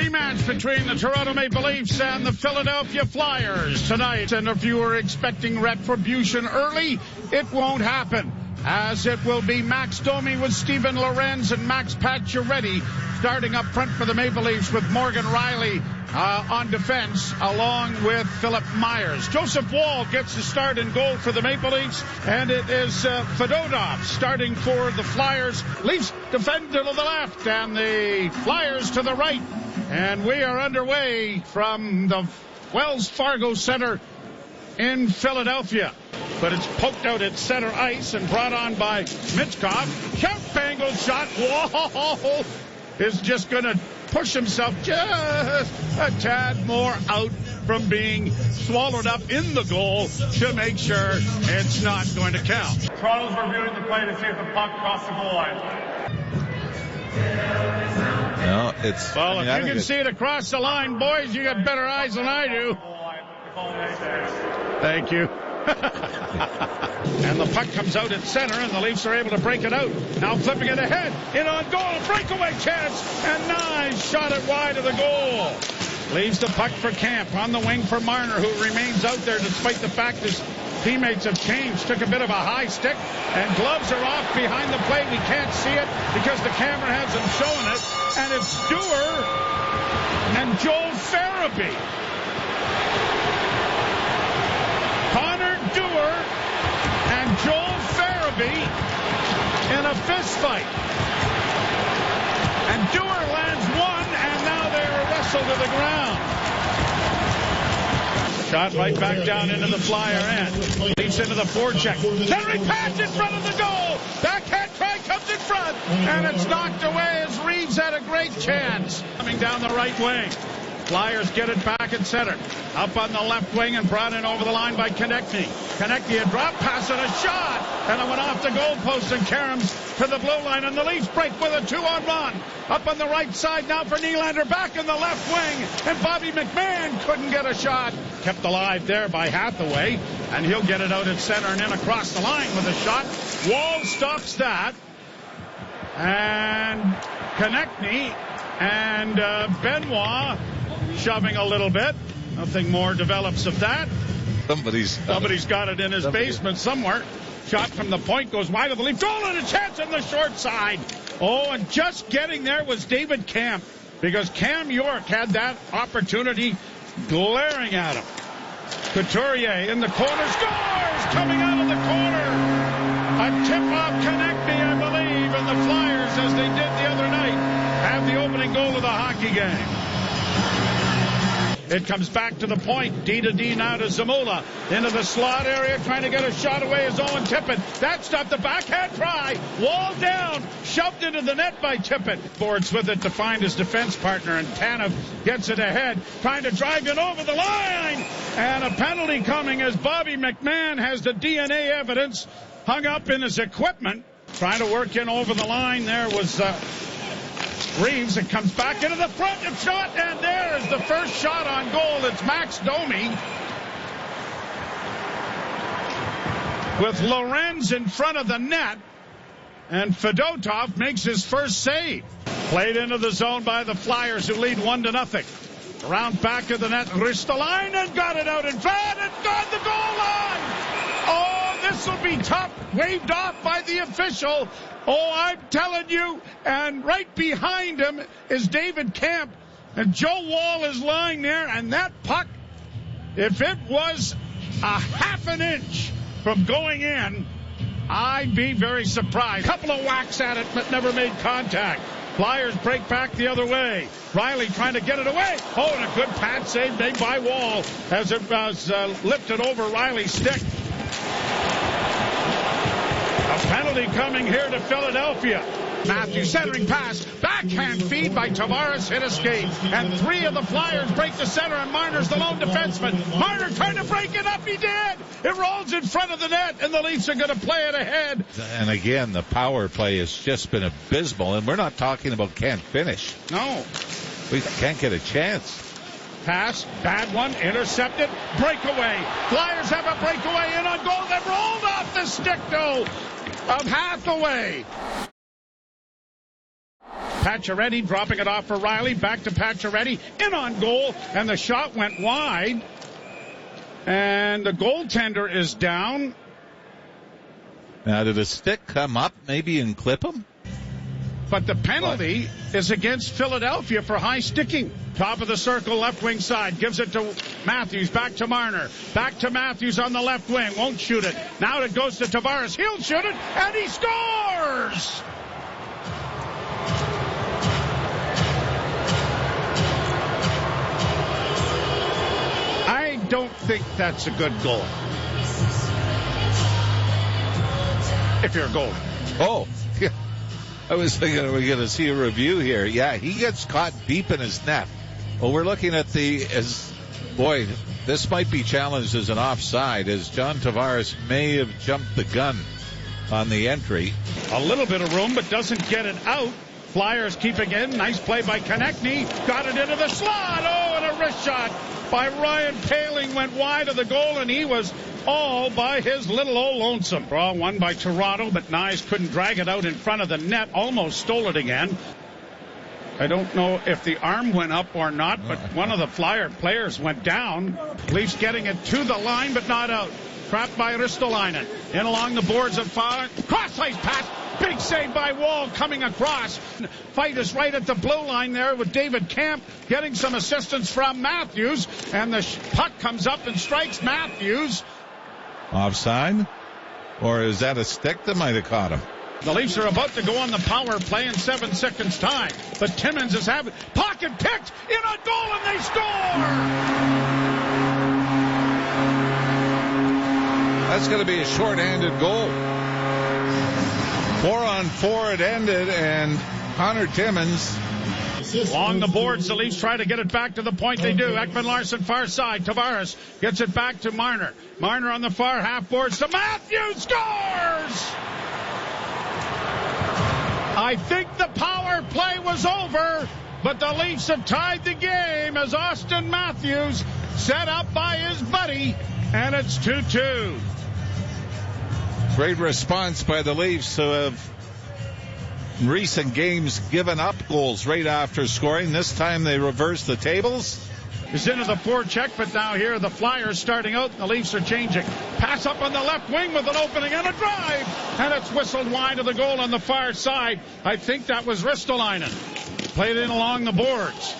rematch between the Toronto Maple Leafs and the Philadelphia Flyers tonight. And if you were expecting retribution early, it won't happen, as it will be Max Domi with Steven Lorenz and Max Pacioretty starting up front for the Maple Leafs, with Morgan Riley on defense along with Philip Myers. Joseph Woll gets the start in goal for the Maple Leafs, and it is Fedotov starting for the Flyers. Leafs defend to the left and the Flyers to the right, and we are underway from the Wells Fargo Center in Philadelphia. But it's poked out at center ice and brought on by Mitchkov. Kemp angled shot. Whoa! Is just going to push himself just a tad more out from being swallowed up in the goal to make sure it's not going to count. Toronto's reviewing the play to see if the puck crossed the goal line. No, it's... Well, if you can see it across the line, boys, you got better eyes than I do. Thank you. And the puck comes out at center, and the Leafs are able to break it out. Now flipping it ahead, in on goal, breakaway chance, and nice shot it wide of the goal. Leaves the puck for Camp on the wing for Marner, who remains out there despite the fact his teammates have changed. Took a bit of a high stick, and gloves are off behind the plate. We can't see it because the camera hasn't shown it, and it's Dewar and Joel Farabee. Connor Dewar and Joel Farabee in a fist fight. And Dewar lands one, and now they're wrestled to the ground. Shot right back down into the Flyer end. Leafs into the forecheck. Centering pass in front of the goal. Backhand try comes in front, and it's knocked away as Reeves had a great chance. Coming down the right wing. Flyers get it back at center. Up on the left wing and brought in over the line by Konechny. Konechny a drop pass and a shot. And it went off the goalpost and caroms to the blue line. And the Leafs break with a 2-on-1. Up on the right side now for Nylander. Back in the left wing. And Bobby McMahon couldn't get a shot. Kept alive there by Hathaway. And he'll get it out at center and in across the line with a shot. Wall stops that. And Konechny and Benoit shoving a little bit. Nothing more develops of that. Somebody's got it in his basement somewhere. Shot from the point goes wide of the Leaf. Goal and a chance on the short side. Oh, and just getting there was David Camp, because Cam York had that opportunity glaring at him. Couturier in the corner, scores coming out of the corner. A tip off Konechny, I believe, and the Flyers, as they did the other night, have the opening goal of the hockey game. It comes back to the point. D to D now to Zamula. Into the slot area, trying to get a shot away is Owen Tippett. That stopped the backhand try. Wall down. Shoved into the net by Tippett. Boards with it to find his defense partner, and Tanev gets it ahead. Trying to drive it over the line. And a penalty coming as Bobby McMahon has the DNA evidence hung up in his equipment. Trying to work in over the line. There was... Reeves. It comes back into the front and shot, and there is the first shot on goal. It's Max Domi with Lorenz in front of the net, and Fedotov makes his first save. Played into the zone by the Flyers, who lead 1-0. Around back of the net, Ristolainen got it out in front and got the goal line. Oh, this will be tough. Waved off by the official. Oh, I'm telling you. And right behind him is David Camp. And Joe Woll is lying there. And that puck, if it was a half an inch from going in, I'd be very surprised. Couple of whacks at it, but never made contact. Flyers break back the other way. Riley trying to get it away. Oh, and a good pad save made by Woll as it was lifted over Riley's stick. A penalty coming here to Philadelphia. Matthews centering pass. Backhand feed by Tavares, hit escape. And three of the Flyers break the center, and Marner's the lone defenseman. Marner trying to break it up. He did. It rolls in front of the net, and the Leafs are going to play it ahead. And again, the power play has just been abysmal, and we're not talking about can't finish. No. We can't get a chance. Pass, bad one, intercepted, breakaway. Flyers have a breakaway in on goal that rolled off the stick, though, of Hathaway. Pacioretty dropping it off for Riley. Back to Pacioretty. In on goal. And the shot went wide. And the goaltender is down. Now, did the stick come up maybe and clip him? But the penalty is against Philadelphia for high sticking. Top of the circle, left wing side. Gives it to Matthews. Back to Marner. Back to Matthews on the left wing. Won't shoot it. Now it goes to Tavares. He'll shoot it. And he scores! I don't think that's a good goal. If you're a goalie. Oh, yeah. I was thinking, are we going to see a review here? Yeah, he gets caught deep in his net. Well, we're looking at this might be challenged as an offside, as John Tavares may have jumped the gun on the entry. A little bit of room, but doesn't get it out. Flyers keeping in. Nice play by Konechny. Got it into the slot. Oh, and a wrist shot by Ryan Poehling went wide of the goal, and he was all by his little old lonesome. Draw one by Toronto, but Nyes couldn't drag it out in front of the net. Almost stole it again. I don't know if the arm went up or not, but one of the Flyer players went down. Leafs getting it to the line, but not out. Trapped by Ristolainen. In along the boards of far. Cross-ice pass. Big save by Wall coming across. Fight is right at the blue line there with David Camp getting some assistance from Matthews. And the puck comes up and strikes Matthews. Offside? Or is that a stick that might have caught him? The Leafs are about to go on the power play in 7 seconds time. But Timmins is having pocket picked in a goal and they score! That's going to be a short-handed goal. 4-on-4 it ended, and Connor Timmins. Along the boards, the Leafs try to get it back to the point. They do. Ekman-Larsson far side. Tavares gets it back to Marner. Marner on the far half boards to Matthews. Scores! I think the power play was over, but the Leafs have tied the game as Austin Matthews set up by his buddy, and it's 2-2. Great response by the Leafs, who have in recent games given up goals right after scoring. This time they reverse the tables. Is into the forecheck, but now here the Flyers starting out. The Leafs are changing. Pass up on the left wing with an opening and a drive. And it's whistled wide of the goal on the far side. I think that was Ristolainen. Played in along the boards.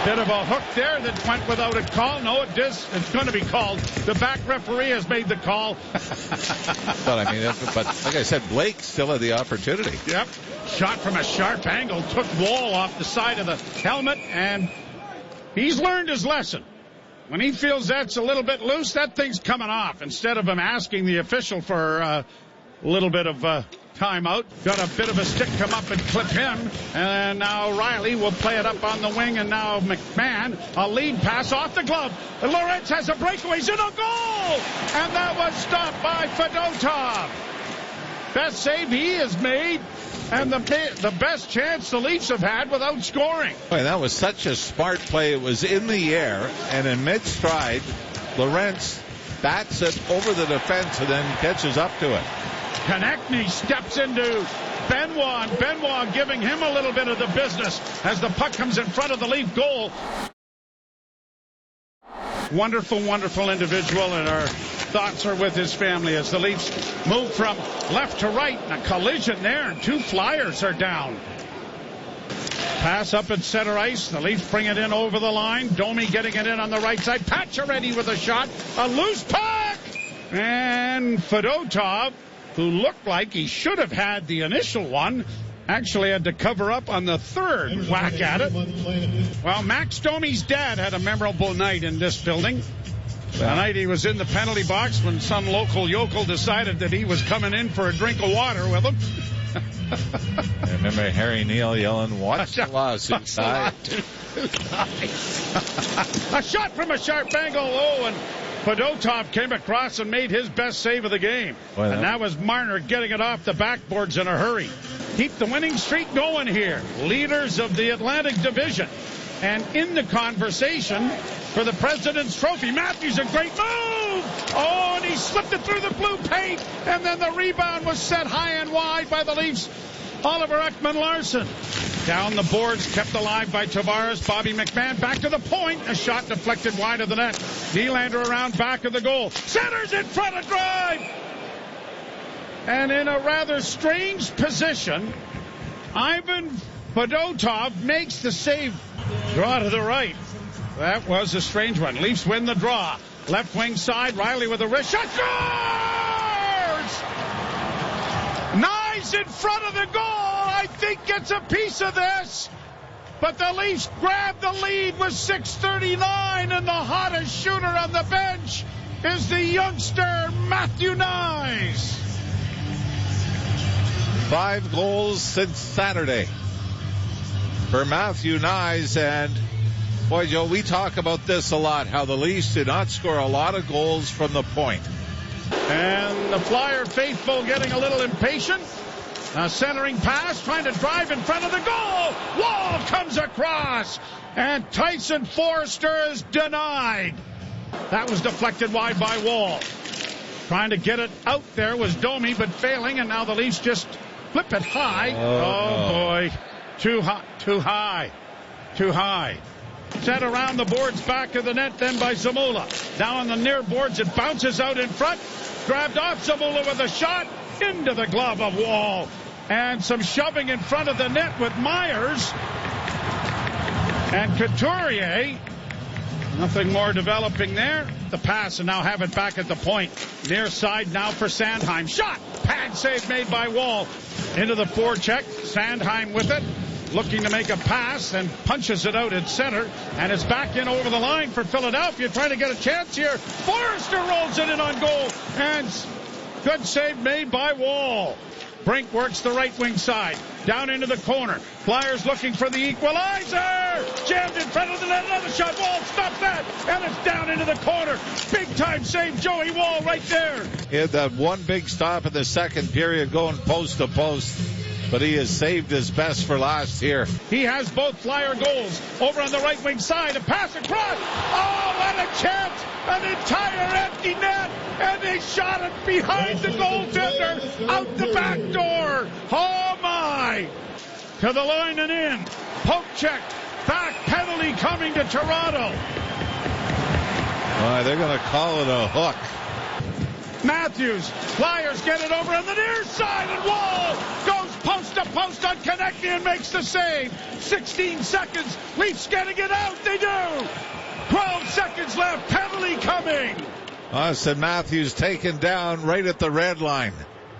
Bit of a hook there that went without a call. No, it's going to be called. The back referee has made the call. But I mean, but like I said, Blake still had the opportunity. Yep. Shot from a sharp angle. Took Wall off the side of the helmet, and he's learned his lesson. When he feels that's a little bit loose, that thing's coming off. Instead of him asking the official for a little bit of timeout, got a bit of a stick come up and clip him. And now Riley will play it up on the wing, and now McMahon, a lead pass off the glove. And Lawrence has a breakaway. He's in a goal! And that was stopped by Fedotov. Best save he has made, and the best chance the Leafs have had without scoring. Boy, that was such a smart play. It was in the air, and in mid-stride, Lawrence bats it over the defense and then catches up to it. Konechny steps into Benoit, and Benoit giving him a little bit of the business as the puck comes in front of the Leaf goal. Wonderful, wonderful individual, and our thoughts are with his family as the Leafs move from left to right. And a collision there, and 2 Flyers are down. Pass up at center ice. The Leafs bring it in over the line. Domi getting it in on the right side. Pacioretty with a shot. A loose puck! And Fedotov, who looked like he should have had the initial one, actually had to cover up on the third whack at it. Well, Max Domi's dad had a memorable night in this building. The night he was in the penalty box when some local yokel decided that he was coming in for a drink of water with him. I remember Harry Neal yelling, "Watch the lawsuit side." A shot from a sharp angle. Oh, and Fedotov came across and made his best save of the game. Well, and that was Marner getting it off the backboards in a hurry. Keep the winning streak going here. Leaders of the Atlantic Division. And in the conversation for the President's Trophy, Matthews, a great move! Oh, and he slipped it through the blue paint, and then the rebound was set high and wide by the Leafs. Oliver Ekman-Larsson. Down the boards, kept alive by Tavares. Bobby McMahon back to the point. A shot deflected wide of the net. Nylander around back of the goal. Centers in front of drive. And in a rather strange position, Ivan Fedotov makes the save. Draw to the right. That was a strange one. Leafs win the draw. Left wing side, Riley with a wrist shot. Scores! Knies in front of the goal. I think gets a piece of this. But the Leafs grab the lead with 6:39, and the hottest shooter on the bench is the youngster Matthew Knies. 5 goals since Saturday for Matthew Knies. And boy, Joe, we talk about this a lot, how the Leafs do not score a lot of goals from the point. And the Flyer faithful getting a little impatient. A centering pass, trying to drive in front of the goal. Wall comes across, and Tyson Forster is denied. That was deflected wide by Wall. Trying to get it out there was Domi, but failing, and now the Leafs just flip it high. Oh boy. Too high. Set around the boards, back of the net, then by Zamula. Now on the near boards, it bounces out in front. Grabbed off Zamula with a shot into the glove of Wall. And some shoving in front of the net with Myers. And Couturier. Nothing more developing there. The pass, and now have it back at the point. Near side now for Sandheim. Shot! Pad save made by Wall. Into the forecheck. Sandheim with it. Looking to make a pass and punches it out at center. And it's back in over the line for Philadelphia. Trying to get a chance here. Forrester rolls it in on goal. And good save made by Wall. Brink works the right wing side. Down into the corner. Flyers looking for the equalizer. Jammed in front of the net. Another shot. Wall stops that. And it's down into the corner. Big time save. Joey Wall right there. He had that one big stop in the second period going post to post. But he has saved his best for last here. He has both Flyer goals. Over on the right wing side. A pass across. Oh, what a chance. An entire empty net. And they shot it behind the goaltender. Out the back door. Oh, my. To the line and in. Poke check. Back penalty coming to Toronto. They're going to call it a hook. Matthews. Flyers get it over on the near side, and Wall goes post to post on Konechny and makes the save. 16 seconds. Leafs getting it out. They do. 12 seconds left. Penalty coming. Austin Matthews taken down right at the red line.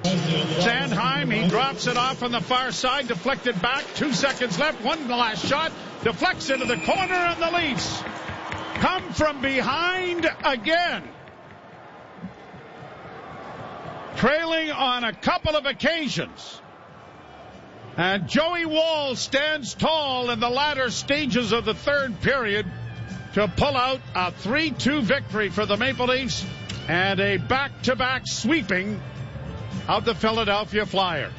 Sandheim, he drops it off on the far side, deflected back. 2 seconds left. One last shot. Deflects into the corner, and the Leafs come from behind again. Trailing on a couple of occasions. And Joey Wall stands tall in the latter stages of the third period to pull out a 3-2 victory for the Maple Leafs and a back-to-back sweeping of the Philadelphia Flyers.